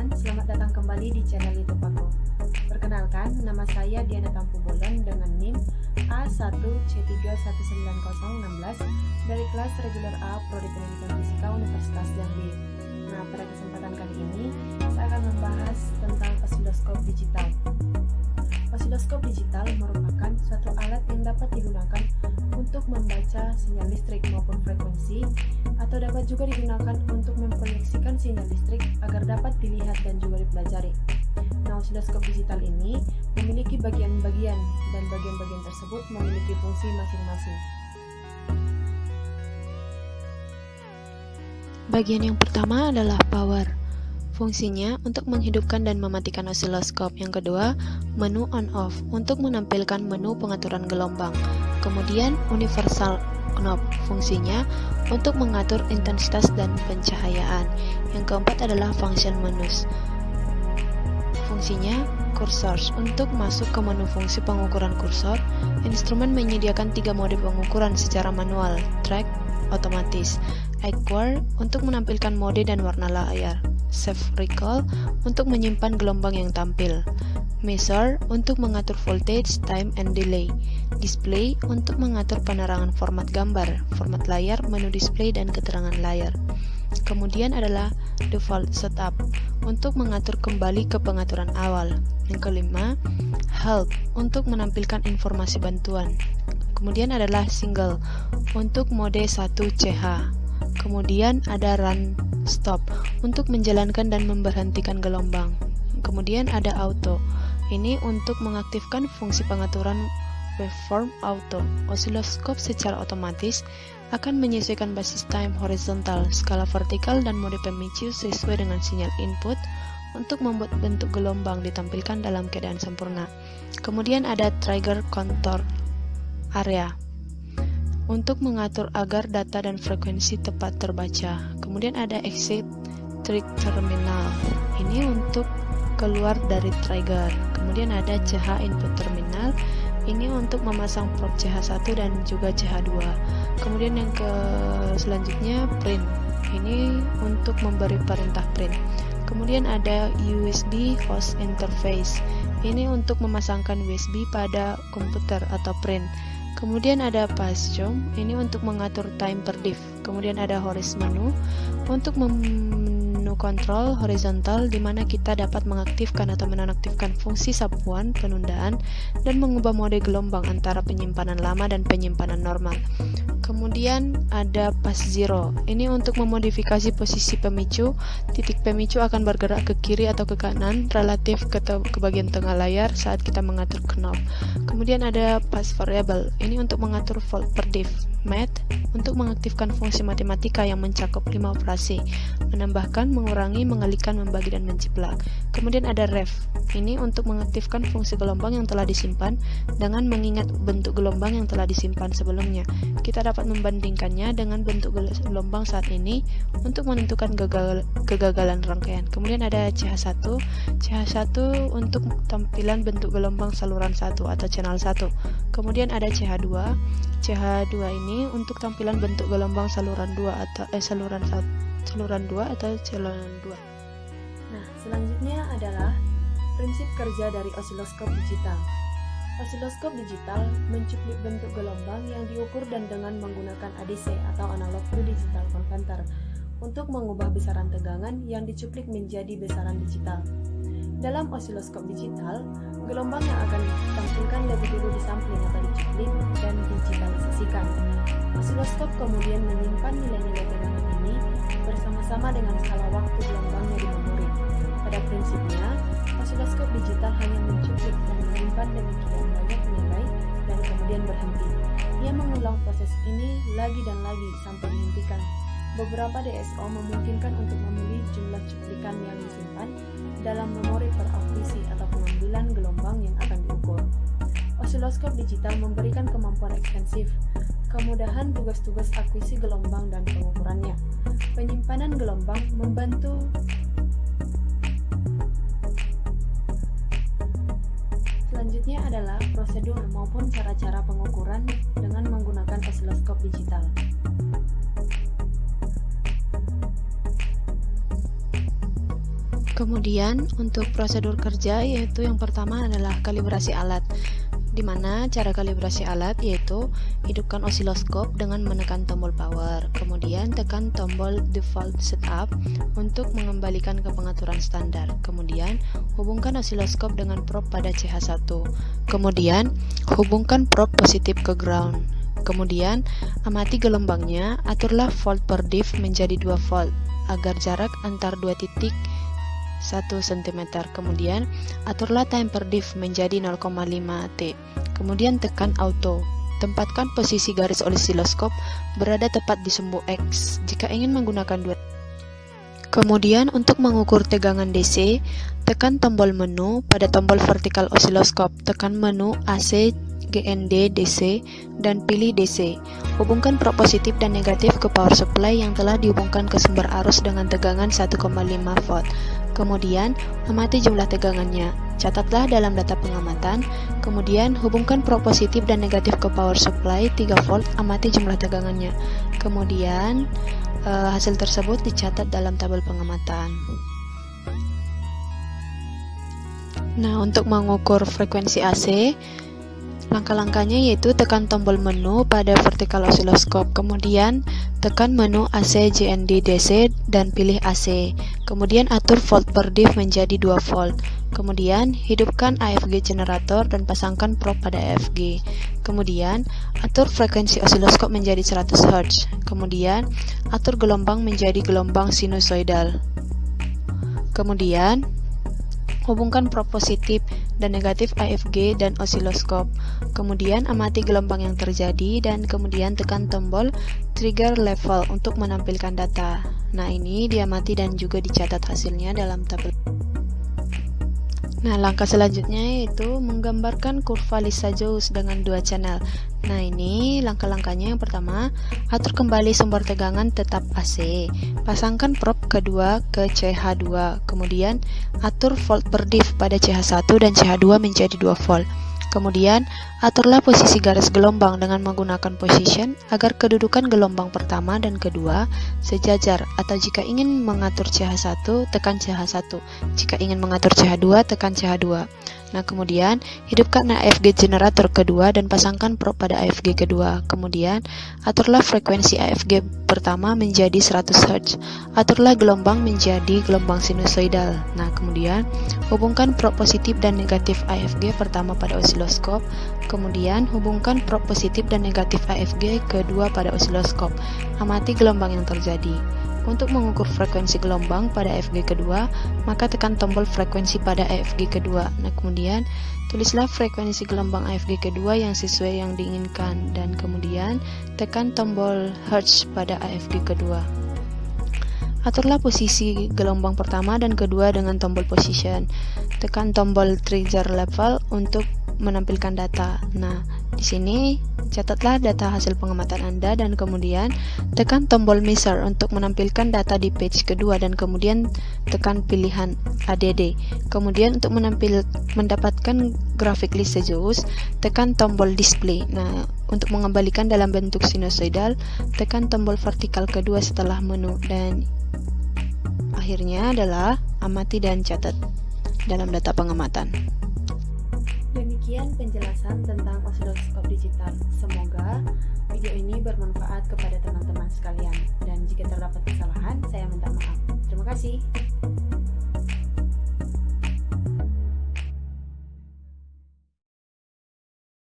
teman-teman, selamat datang kembali di channel YouTube aku. Perkenalkan, nama saya Diana Tampu Bolon dengan NIM A1C3190016 dari kelas reguler A Prodi Pendidikan Fisika Universitas Jambi. Nah, pada kesempatan kali ini, saya akan membahas tentang osiloskop digital. Osiloskop digital merupakan suatu alat yang dapat digunakan untuk membaca sinyal listrik maupun frekuensi, atau dapat juga digunakan untuk memproyeksikan sinyal listrik agar dapat dilihat dan juga dipelajari. Nah, osiloskop digital ini memiliki bagian-bagian, dan bagian-bagian tersebut memiliki fungsi masing-masing. Bagian yang pertama adalah power. Fungsinya untuk menghidupkan dan mematikan osiloskop. Yang kedua, menu on-off untuk menampilkan menu pengaturan gelombang. Kemudian, universal knob. Fungsinya untuk mengatur intensitas dan pencahayaan. Yang keempat adalah function menus. Fungsinya kursor. Untuk masuk ke menu fungsi pengukuran kursor, instrumen menyediakan 3 mode pengukuran secara manual, track, otomatis. Equal untuk menampilkan mode dan warna layar. Save Recall untuk menyimpan gelombang yang tampil. Measure untuk mengatur voltage, time, and delay. Display untuk mengatur penerangan format gambar, format layar, menu display, dan keterangan layar. Kemudian adalah Default Setup untuk mengatur kembali ke pengaturan awal. Yang kelima, Help untuk menampilkan informasi bantuan. Kemudian adalah Single untuk mode 1CH. Kemudian ada Run Stop untuk menjalankan dan memberhentikan gelombang. Kemudian ada Auto. Ini untuk mengaktifkan fungsi pengaturan waveform auto. Osiloskop secara otomatis akan menyesuaikan basis time horizontal, skala vertikal, dan mode pemicu sesuai dengan sinyal input untuk membuat bentuk gelombang ditampilkan dalam keadaan sempurna. Kemudian ada Trigger Control Area untuk mengatur agar data dan frekuensi tepat terbaca. Kemudian ada Exit Terminal. Ini untuk keluar dari trigger. Kemudian ada CH Input Terminal. Ini untuk memasang probe CH1 dan juga CH2. Kemudian yang selanjutnya Print. Ini untuk memberi perintah print. Kemudian ada USB Host Interface. Ini untuk memasangkan USB pada komputer atau print. Kemudian ada Pass Jump, ini untuk mengatur time per diff. Kemudian ada Horizon Menu untuk menu kontrol horizontal, di mana kita dapat mengaktifkan atau menonaktifkan fungsi sapuan, penundaan, dan mengubah mode gelombang antara penyimpanan lama dan penyimpanan normal. Kemudian ada Pass Zero, ini untuk memodifikasi posisi pemicu. Titik pemicu akan bergerak ke kiri atau ke kanan relatif ke bagian tengah layar saat kita mengatur knob. Kemudian ada Pass Variable, ini untuk mengatur volt per diff. Math untuk mengaktifkan fungsi matematika yang mencakup 5 operasi, menambahkan, mengurangi, mengalihkan, membagi, dan menciplak. Kemudian ada Ref, ini untuk mengaktifkan fungsi gelombang yang telah disimpan dengan mengingat bentuk gelombang yang telah disimpan sebelumnya. Kita dapat membandingkannya dengan bentuk gelombang saat ini untuk menentukan kegagalan rangkaian. Kemudian ada CH1. CH1 untuk tampilan bentuk gelombang saluran 1 atau channel 1. Kemudian ada CH2. CH2 ini untuk tampilan bentuk gelombang saluran 2 atau saluran 2 atau saluran 2. Nah, selanjutnya adalah prinsip kerja dari osiloskop digital. Osiloskop digital mencuplik bentuk gelombang yang diukur dan dengan menggunakan ADC atau Analog to Digital Converter untuk mengubah besaran tegangan yang dicuplik menjadi besaran digital. Dalam osiloskop digital, gelombang yang akan ditampilkan lebih dulu disampling atau dicuplik dan digitalisasikan. Osiloskop kemudian menyimpan nilai-nilai tegangan ini bersama-sama dengan skala waktu gelombangnya di memori. Pada prinsipnya, osiloskop digital hanya mencuplik dan menyimpan demikian banyak nilai dan kemudian berhenti. Ia mengulang proses ini lagi dan lagi sampai dihentikan. Beberapa DSO memungkinkan untuk memilih jumlah cuplikan yang disimpan dalam memori per akuisi atau pengambilan gelombang yang akan diukur. Osiloskop digital memberikan kemampuan ekstensif, kemudahan tugas-tugas akuisi gelombang dan pengukurannya. Penyimpanan gelombang membantu Selanjutnya adalah prosedur maupun cara-cara pengukuran dengan menggunakan osiloskop digital. Kemudian untuk prosedur kerja yaitu yang pertama adalah kalibrasi alat, di mana cara kalibrasi alat yaitu hidupkan osiloskop dengan menekan tombol power, kemudian tekan tombol default setup untuk mengembalikan ke pengaturan standar, kemudian hubungkan osiloskop dengan probe pada CH1, kemudian hubungkan probe positif ke ground, kemudian amati gelombangnya, aturlah volt per diff menjadi 2 volt agar jarak antar 2 titik 1 cm, kemudian aturlah time per diff menjadi 0,5 T, kemudian tekan auto. Tempatkan posisi garis osiloskop berada tepat di sumbu X jika ingin menggunakan dua. Kemudian untuk mengukur tegangan DC, tekan tombol menu pada tombol vertikal osiloskop, tekan menu AC, GND, DC, dan pilih DC. Hubungkan probe positif dan negatif ke power supply yang telah dihubungkan ke sumber arus dengan tegangan 1,5 volt. Kemudian, amati jumlah tegangannya. Catatlah dalam data pengamatan. Kemudian, hubungkan probe positif dan negatif ke power supply 3 volt, amati jumlah tegangannya. Kemudian, hasil tersebut dicatat dalam tabel pengamatan. Nah, untuk mengukur frekuensi AC, langkah-langkahnya yaitu tekan tombol menu pada vertikal osiloskop, kemudian tekan menu AC GND DC dan pilih AC, kemudian atur volt per diff menjadi 2 volt, kemudian hidupkan AFG generator dan pasangkan probe pada AFG, kemudian atur frekuensi osiloskop menjadi 100 Hz, kemudian atur gelombang menjadi gelombang sinusoidal, kemudian hubungkan probe positif dan negatif AFG dan osiloskop. Kemudian amati gelombang yang terjadi dan kemudian tekan tombol trigger level untuk menampilkan data. Nah, ini diamati dan juga dicatat hasilnya dalam tabel. Nah, langkah selanjutnya yaitu menggambarkan kurva Lissajous dengan 2 channel. Nah, ini langkah-langkahnya. Yang pertama, atur kembali sumber tegangan tetap AC. Pasangkan probe kedua ke CH2. Kemudian, atur volt per diff pada CH1 dan CH2 menjadi 2 volt. Kemudian, aturlah posisi garis gelombang dengan menggunakan position agar kedudukan gelombang pertama dan kedua sejajar, atau jika ingin mengatur CH1, tekan CH1. Jika ingin mengatur CH2, tekan CH2. Nah, kemudian hidupkan AFG generator kedua dan pasangkan probe pada AFG kedua. Kemudian, aturlah frekuensi AFG pertama menjadi 100 Hz. Aturlah gelombang menjadi gelombang sinusoidal. Nah, kemudian hubungkan probe positif dan negatif AFG pertama pada osiloskop. Kemudian hubungkan probe positif dan negatif AFG kedua pada osiloskop. Amati gelombang yang terjadi. Untuk mengukur frekuensi gelombang pada AFG kedua, maka tekan tombol frekuensi pada AFG kedua. Nah, kemudian tulislah frekuensi gelombang AFG kedua yang sesuai yang diinginkan, dan kemudian tekan tombol Hertz pada AFG kedua. Aturlah posisi gelombang pertama dan kedua dengan tombol position. Tekan tombol trigger level untuk menampilkan data. Nah, di sini catatlah data hasil pengamatan Anda dan kemudian tekan tombol measure untuk menampilkan data di page kedua dan kemudian tekan pilihan ADD. Kemudian untuk mendapatkan grafik Lissajous, tekan tombol display. Nah, untuk mengembalikan dalam bentuk sinusoidal, tekan tombol vertikal kedua setelah menu, dan akhirnya adalah amati dan catat dalam data pengamatan. Demikian penjelasan tentang osiloskop digital. Semoga video ini bermanfaat kepada teman-teman sekalian. Dan jika terdapat kesalahan, saya minta maaf. Terima kasih.